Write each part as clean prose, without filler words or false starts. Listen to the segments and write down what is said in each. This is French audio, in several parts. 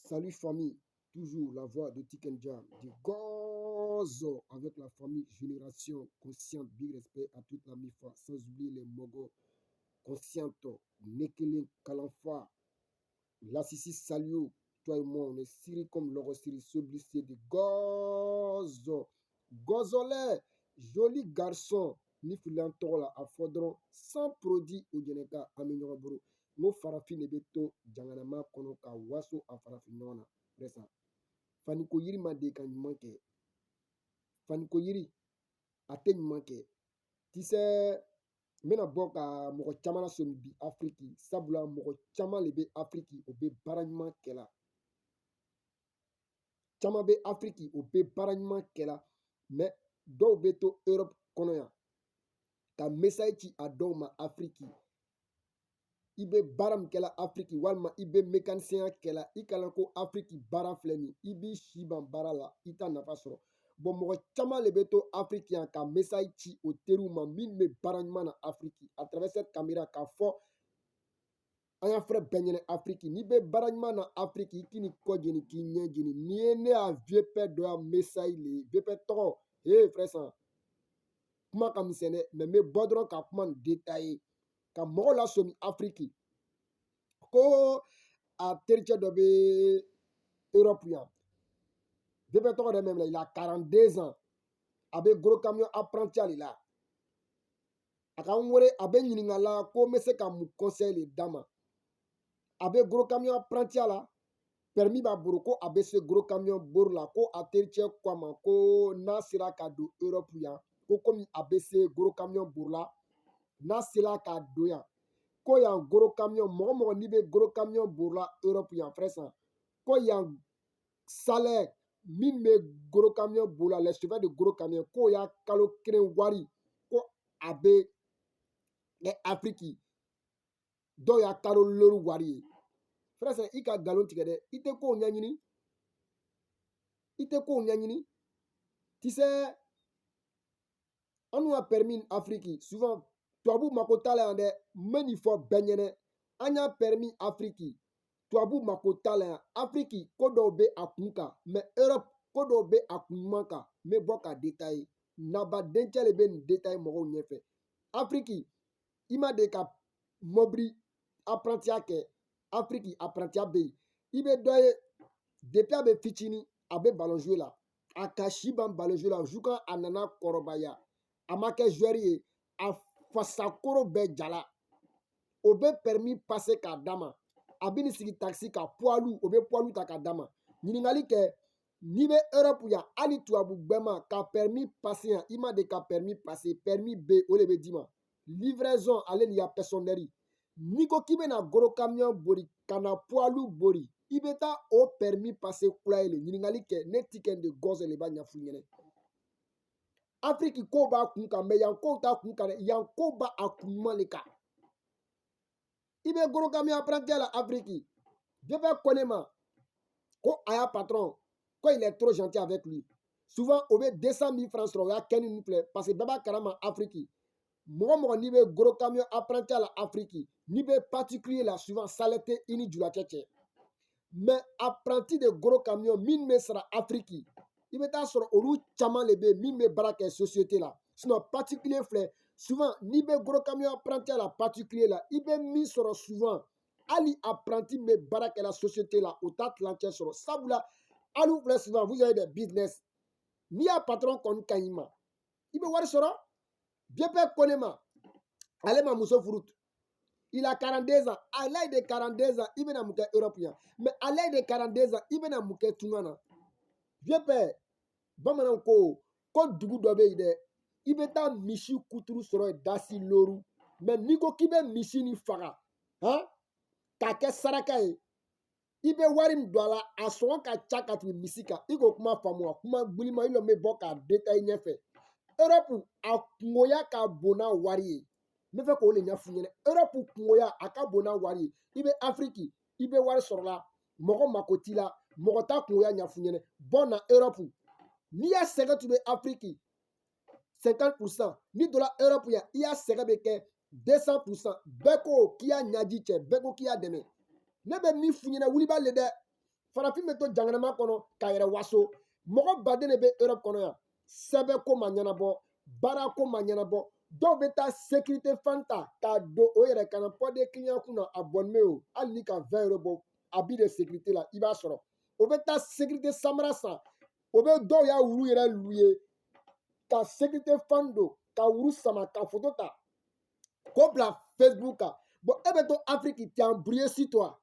Salut famille, toujours la voix de Tikenja, du Gozo avec la famille Génération Consciente, big respect à toute la MIFA, sans oublier les Mogo Consciente, Nekele Kalanfa, la Sissi Salio, toi et moi, on est Siri comme l'oro Siri, ce blissé de Gozo. Gozolé, joli garçon, ni filantola à Fodron, sans produit au Djeneka, Aminoraboro. Ngo farafin de beto janganama kono ka waso a farafin ɲɔgɔn na resa faniko yiri ma de ka ɲuman kɛ faniko yiri a tɛ ɲuman kɛ tisɛ n bɛna bɔ ka mɔgɔ caman lasɔmi bi afiriki sabula mɔgɔ caman de bɛ afiriki o bɛ baara ɲuman kɛla caman bɛ afiriki o bɛ baara ɲuman kɛla mɛ dɔw bɛ to europe kɔnɔ yan ka mesayi ci a dɔw ma afiriki i bɛ baara min kɛla afiriki walima i bɛ mécanicien kɛla i kalan ko afiriki baara filɛ nin i b'i si ban baara la i t'a nafa sɔrɔ mɔgɔ caman de bɛ to afiriki yan ka message ci o teriw ma min bɛ baara ɲuman na afiriki à travers cette caméra k'a fɔ an y'a fɛrɛ bɛɛ ɲɛnɛ afiriki n'i bɛ baara ɲuman na afiriki i k'i ni kɔ jeni k'i ɲɛ jeni n'i ye ne y'a VP dɔ ya message le VP tɔgɔ frère san kuma ka misɛn dɛ mais n bɛ bɔ dɔrɔn ka kuma nin détailler ka mɔgɔw lasɔmi afiriki ko a tericɛ dɔ bɛ Europe yan VP tɔgɔ dɛ même il a 42 ans a bɛ gros camion apprenti de la a ka n wele a bɛ ɲininka la ko n bɛ se ka mun conseil de d'a ma a bɛ gros camion apprenti la permis b'a bolo ko a bɛ se gros camion bori la ko a tericɛ ko a ma ko n'a sera ka don Europe yan ko komi a bɛ se gros camion bori la n'a sera ka don yan ko yan gros camion mɔgɔ mɔgɔ n'i bɛ gros camion bori la Europe yan frère san ko yan salaire min bɛ gros camion bori la les chauffeurs de gros camion k'o y'a kalo kelen wari ko a bɛ afiriki dɔw y'a kalo lori wari ye frère san i ka nkalon tigɛ dɛ i tɛ kow ɲɛɲini i tɛ kow ɲɛɲini tu sais an y'a permis afiriki souvent tubabu mako t'a la yan dɛ n bɛ nin fɔ bɛɛ ɲɛnɛ an y'a permis afiriki tubabu mako t'a la yan afiriki ko dɔw bɛ a kun kan mais Europe ko dɔw bɛ a kun ɲuman kan n bɛ bɔ ka détailler naba dencɛ de bɛ nin détailler mɔgɔw ɲɛfɛ afiriki i ma de ka mobili apprentiya kɛ afiriki apprentiya bɛ yen i bɛ dɔ ye depuis a bɛ fitinin a bɛ ballon jouer la a ka si ban ballon jouer la jusqu'à a nana kɔrɔbaya a ma kɛ joueur ye a fasakoro bɛɛ jala o bɛ permis passer k'a d'a ma a bɛ nin sigi taxi ka poids lourd o bɛ poids lourd ta k'a d'a ma ɲininkali kɛ n'i bɛ Europe yan hali tubabu gbɛma ka permis passer yan i ma de ka permis passer permis B o de bɛ d'i ma livraison ale ni ya personnel n'i ko k'i bɛna gros camion bori ka na poids lourd bori i bɛ taa o permis passer kura ye le ɲininkali kɛ ne Tiken de Gozo le b'a ɲɛf'u ɲɛnɛ afiriki kow b'a kun kan mais yan kow t'a kun kan dɛ yan kow b'a a kun ɲuman de kan i bɛ gros camion apprenti la afiriki VP ko ne ma ko a y'a patron ko il est trop gentil avec lui souvent o bɛ 200 000 francs sɔrɔ o y'a kɛni ninnu filɛ parce que bɛɛ b'a kalama afiriki mɔgɔ mɔgɔ n'i bɛ gros camion apprenti la afiriki n'i bɛ particulier la souvent salaire tɛ i ni julatɛ cɛ mais apprenti de gros camion min bɛ sara afiriki i bɛ taa sɔrɔ olu caman de bɛ yen min bɛ baara kɛ société la sinon particulier filɛ souvent n'i bɛ gros camion apprenti la particulier la i bɛ min sɔrɔ souvent hali apprenti min bɛ baara kɛ la société la o t'a tilancɛ sɔrɔ sabula hali filɛ souvent vous avez des business n'i y'a patron kɔni ka ɲi ma i bɛ wari sɔrɔ VP ko ne ma ale ma muso furu il a 42 ans à l'âge de 42 ans i bɛna mun kɛ Europe yan mais à l'âge de 42 ans i bɛna mun kɛ tunga na VP bamananw ko dugu dɔ bɛ yen dɛ i bɛ taa misi kuturu sɔrɔ yen dasi loru mais n'i ko k'i bɛ misi nin faga k'a kɛ saraka ye i bɛ wari min don a la a sɔngɔ ka ca ka tɛmɛ misi kan i k'o kuma faamu wa kuma gulima i lɔn bɛ bɔ k'a détailler ɲɛfɛ Europe a kungoya ka bon n'a wari ye n bɛ fɛ k'o de ɲɛf'u ɲɛna Europe kungoya a ka bon n'a wari ye i bɛ afiriki i bɛ wari sɔrɔ la mɔgɔ mako t'i la mɔgɔ t'a kungoya ɲɛf'u ɲɛna bɔ na Europe n'i y'a sɛgɛ tun bɛ afiriki 50% n'i donna Europe yan i y'a sɛgɛ bɛ kɛ 200% bɛɛ ko k'i y'a ɲaji cɛ bɛɛ ko k'i y'a dɛmɛ ne bɛ min f'u ɲɛna wulibali le dɛ farafin bɛ to jamana kɔnɔ k'a yɛrɛ waso mɔgɔ baden de bɛ Europe kɔnɔ yan sɛbɛn ko ma ɲɛnabɔ baara ko ma ɲɛnabɔ dɔw bɛ taa sécurité fan ta k'a don o yɛrɛ kana pɔden client kun na a bɔnnen o hali ni ka 20 € bɔ a bi de sécurité la i b'a sɔrɔ o bɛ taa sécurité samara san o bɛ dɔw y'a wuru yɛrɛ lu ye ka sécurité fan don ka wuru sama ka photo ta k'o bila Facebook kan bon e bɛ to Afrique t'es embrouillé sur toi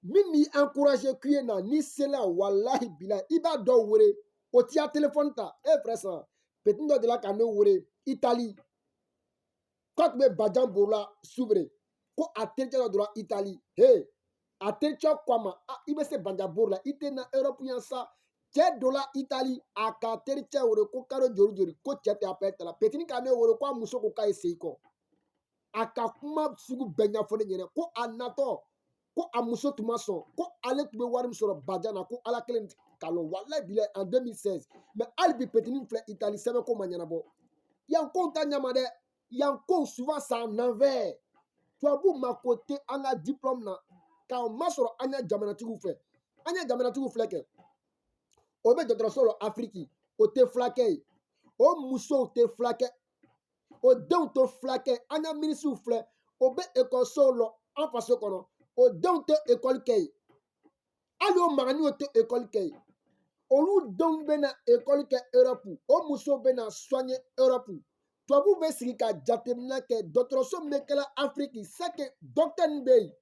min b'i encouragé k'i ye na n'i sela walahi bila i b'a dɔw wele o t'i ya téléphone ta e frère san petit dɔ de la ka ne wele Italie k'a tun bɛ Bajan Borola Soubiré ko a terikɛ dɔ dɔrɔn Italie he a terikɛ ko a ma i bɛ se Bajan Borola i tɛ na Europe yan sa cɛ dɔ la Italie a ka terikɛ wele ko karo jori ko cɛ tɛ appel ta la petit ka ne wele ko a muso ko k'a ye segin kɔ a ka kuma sugu bɛɛ ɲɛfɔ ne ɲɛna ko a natɔ ko a muso tun ma sɔn ko ale tun bɛ wari min sɔrɔ Bajan na ko ala kelen k'a lɔn walayi bilayi en 2016 mais hali bi petini filɛ Italie sɛbɛn ko ma ɲɛnabɔ yan kow ta ɲama dɛ yan kow souvent c'est en envers tubabu mako tɛ an ka diplôme na k'an masɔrɔ an ka jamanatigiw fɛ an ka jamanatigiw filɛ kɛ o bɛ dɔgɔtɔrɔso la Afrique o tɛ fulakɛ ye o musow tɛ fulakɛ o denw tɛ fulakɛ an ka ministres filɛ o bɛ ekɔlisow la an faso kɔnɔ o denw tɛ ekɔli kɛ ye hali o maganinw tɛ ekɔli kɛ ye olu denw bɛ na ekɔli kɛ Europe o musow bɛ na soigner Europe tubabuw bɛ sigi ka jateminɛ kɛ dɔgɔtɔrɔso min bɛ kɛla Afrique c'est que docteur ninnu bɛ yen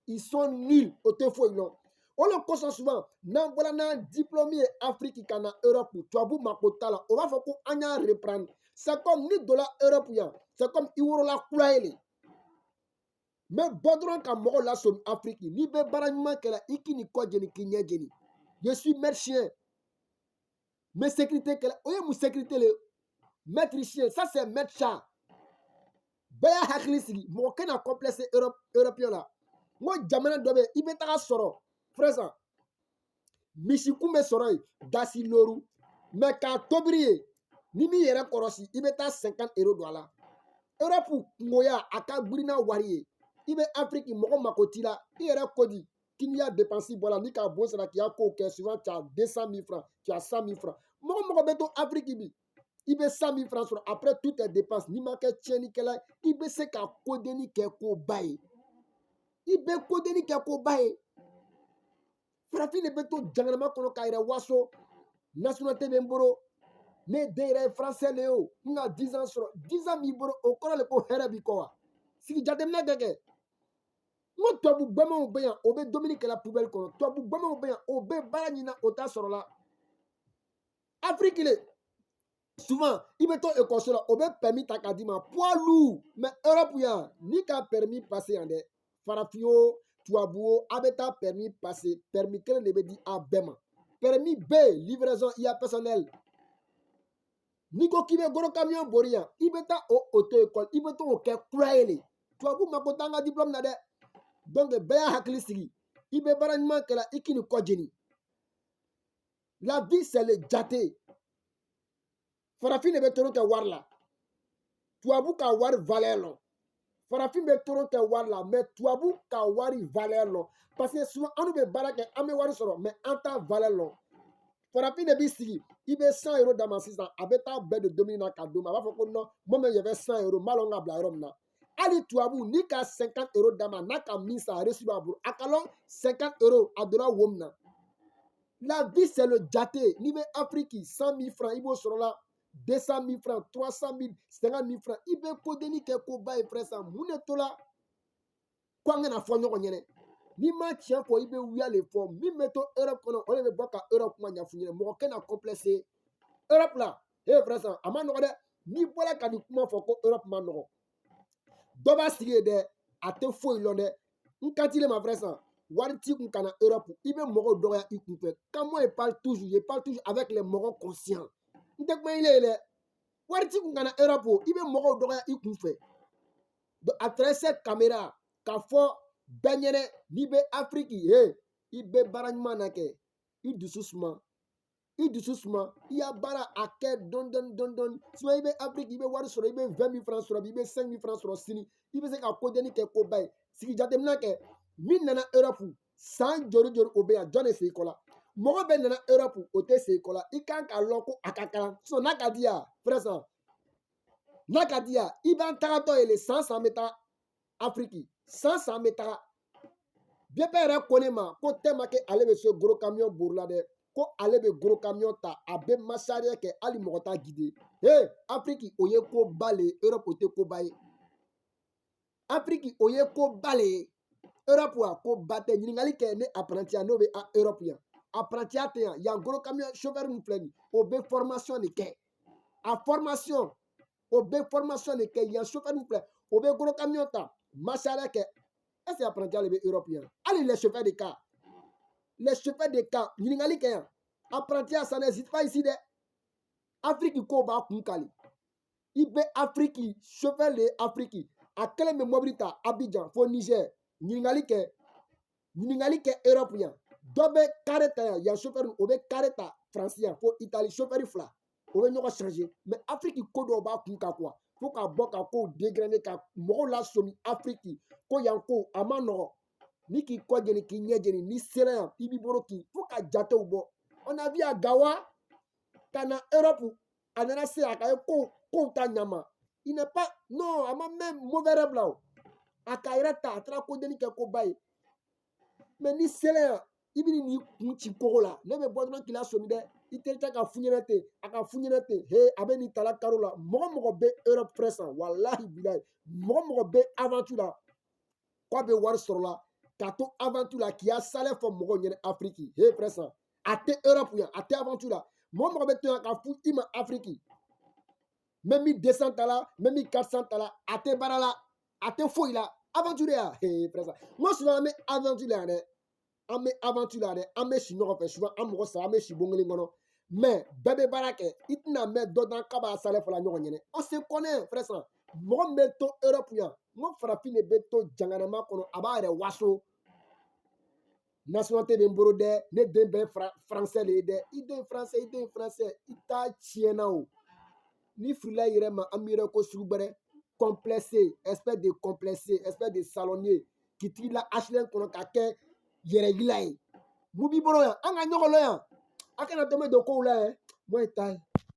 ils sont nuls o tɛ foyi lɔn o le kosɔn souvent n'an bɔra n'an diplôme ye Afrique ka na Europe tubabu mako t'a la o b'a fɔ ko an y'a reprendre c'est comme ni donna Europe yan c'est comme i wolola kura ye le mais bɔ dɔrɔn ka mɔgɔw lasɔmi Afrique n'i bɛ baara ɲuman kɛla i k'i ni kɔ jeni k'i ɲɛ jeni je suis médecin mais sécurité kɛla o ye mun sécurité le maître ça c'est médecin bɛɛ y'a hakili sigi mɔgɔ kana complexe européen la n ko jamana dɔ bɛ yen i bɛ taga sɔrɔ frère misikun bɛ sɔrɔ yen gasi loru mais k'a tobili ye ni m'i yɛrɛ kɔlɔsi i bɛ taa 50 € don a la Europe kungoya a ka girin n'a wari ye i bɛ Afrique mɔgɔ mako t'i la i yɛrɛ ko di k'i n'i y'a dépense bɔ la ni k'a bon sara k'i y'a kow kɛ souvent tu as 200 000 francs tu as 100 000 francs mɔgɔ bɛ to Afrique bi i bɛ 100 000 francs sɔrɔ après toutes tes dépenses n'i ma kɛ tiɲɛnikɛla i bɛ se ka kodenni kɛ koba ye i bɛ kodenni kɛ koba ye farafin de bɛ to jamana kɔnɔ k'a yɛrɛ waso nationalité bɛ n bolo ne den yɛrɛ ye français le ye o n ka 10 ans sɔrɔ 10 ans b'i bolo o kɔrɔ de ko hɛrɛ b'i kɔ wa sigi jateminɛ kɛ kɛ n ko tubabu bamaw bɛ yan o bɛ dumuni kɛla poubelle kɔnɔ tubabu bamaw bɛ yan o bɛ baara ɲini na o t'a sɔrɔ la Afrique le souvent i bɛ to ekɔliso la o bɛ permis ta k'a d'i ma poids lourd mais Europe yan n'i ka permis passé yan dɛ farafin o tubabu o a bɛ taa permis passé permis kelen de bɛ di a bɛɛ ma permis B livraison IA personnel n'i ko k'i bɛ goro camion bori yan i bɛ taa o auto école i bɛ to k'o kɛ kura ye le tubabu mako t'an ka diplôme na dɛ donc bɛɛ y'a hakili sigi i bɛ baara ɲuman kɛla i k'i ni kɔ jeni la vie c'est le jate farafin de bɛ tɔrɔ kɛ wari la tubabu ka wari valeur lɔ farafin bɛ tɔrɔ kɛ wari la mais tubabu ka wari valeur lɔ parce que souvent an bɛ baara kɛ an bɛ wari sɔrɔ mais an t'a valeur lɔ farafin de b'i sigi i bɛ 100 € d'a ma sisan a bɛ taa bɛɛ don domini na k'a d'o ma a b'a fɔ ko non moi même j'avais 100 € n b'a lɔn ka bila yɔrɔ min na hali tubabu n'i ka 50 € d'a ma n'a ka min san a reçu b'a bolo a ka lɔn 50 € a donna wo min na la vie c'est le jate n'i bɛ Afrique 100 000 francs i b'o sɔrɔ la 200 000 francs 300 000 50 000 francs i bɛ kodenni kɛ koba ye frère san mun de to la ko an kana fɔ ɲɔgɔn ɲɛnɛ n'i ma tiɲɛ fɔ i bɛ wuya le fɔ min bɛ to Europe kɔnɔ o de bɛ bɔ ka Europe kuma ɲɛfɔ ɲɛnɛ mɔgɔ kana complexe Europe la frère san a ma nɔgɔ dɛ n'i bɔra ka nin kuma fɔ ko Europe ma nɔgɔ dɔ b'a sigi ye dɛ a tɛ foyi lɔn dɛ n ka ci le ma frère san wari t'i kun ka na Europe i bɛ mɔgɔw dɔgɔya i kun fɛ quand moi je parle toujours avec les mɔgɔw conscients n tɛ kuma i le ye dɛ wari t'i kun ka na Europe i bɛ mɔgɔw dɔgɔya i kun fɛ à travers cette caméra k'a fɔ bɛɛ ɲɛnɛ n'i bɛ Afrique i bɛ baara ɲuman na kɛ i dusu suma i dusu suma i y'a baara a kɛ dɔɔni sinon i bɛ Afrique i bɛ wari sɔrɔ i bɛ 20 000 francs sɔrɔ bi i bɛ 5 000 francs sɔrɔ sini i bɛ se ka kodenni kɛ koba ye sigi jateminɛ kɛ min nana Europe san joli joli o bɛ yan jɔn de se ko la mɔgɔ bɛ nana Europe o tɛ se ko la i kan ka lɔn ko a ka kalan sinon n'a ka di yan frère san n'a ka di yan i b'an tagatɔ ye le san bɛ taa Afrique san bɛ taga BP yɛrɛ ko ne ma ko tellement que ale bɛ so gros camion borila dɛ ko ale bɛ gros camion ta a bɛ masariya kɛ hali mɔgɔ t'a guider Afrique o ye ko ba le ye Europe o tɛ ko ba ye Afrique o ye ko ba le ye Europe a ko ba tɛ ɲininkali kɛ ne apprenti ya n'o bɛ Europe yan apprenti ya tɛ yan yan gros camion chauffeur min filɛ nin o bɛ formation de kɛ a formation o bɛ formation de kɛ yan chauffeur min filɛ o bɛ gros camion ta masariya kɛ est-ce que apprenti ya de bɛ Europe yan hali les chauffeurs de car ɲininkali kɛ yan apprenti ya ça n'existe pas ici dɛ Afrique ko b'a kun kali i bɛ Afrique chauffeur de Afrique a kɛlen bɛ mobili ta Abidjan fo Niger ɲininkali kɛ Europe yan dɔ bɛ carré ta yan yan chauffeur o bɛ carré ta France yan fo Italie chauffeur fila o bɛ ɲɔgɔn changer mais Afrique ko dɔw b'a kun kan quoi fo ka bɔ ka kow dégrainer ka mɔgɔw lasomi Afrique ko yan ko a ma nɔgɔn ni k'i kɔ jeni k'i ɲɛ jeni ni sera yan i b'i bolo k'i fo ka jatew bɔ on a vu à Gawa ka na Europe a nana se a ka ye kow ta ɲama il n'est pas non a ma mɛn mauvais rêve la o a ka yɛrɛ ta a taara kodeni kɛ ko ba ye mais ni sera yan i bɛ n'i kun ci kogo la ne bɛ bɔ dɔrɔn k'i lasomi dɛ i terikɛ ka fu ɲɛnɛ ten a ka fu ɲɛnɛ ten a bɛ nin tala karo la mɔgɔ bɛ Europe fɛ san walahi bilahi mɔgɔ bɛ aventure la k'a bɛ wari sɔrɔ la ka to aventure la k'i ya salaire fɔ mɔgɔw ɲɛna Afrique frère san a tɛ Europe yan a tɛ aventure la mɔgɔ bɛ to yan ka fu i ma Afrique même 200 ta la même 400 ta la a tɛ baara la a tɛ foyi la aventure ya frère san n ko souvent an bɛ aventure la yan dɛ an bɛ aventure la dɛ an bɛ si ɲɔgɔn fɛ souvent an mɔgɔ saba an bɛ si bon kelen kɔnɔ mais bɛɛ bɛ baara kɛ i tɛna mɛn dɔ dan k'a b'a salaire fɔla ɲɔgɔn ɲɛna on se connaît frère san mɔgɔ min bɛ to Europe yan n ko farafin de bɛ to janganama kɔnɔ a b'a yɛrɛ waso nationalité bɛ n bolo dɛ ne den bɛɛ français de ye dɛ i den français i t'a tiɲɛna o ni filila i yɛrɛ ma an b'i yɛrɛ ko sugu bɛrɛ complexé espèce de salonnier k'i tigi la HLM kɔnɔ ka kɛ yɛrɛyila ye mun b'i bolo yan an ka ɲɔgɔn lɔ yan a kana to n bɛ don kow la yɛ moi ta ye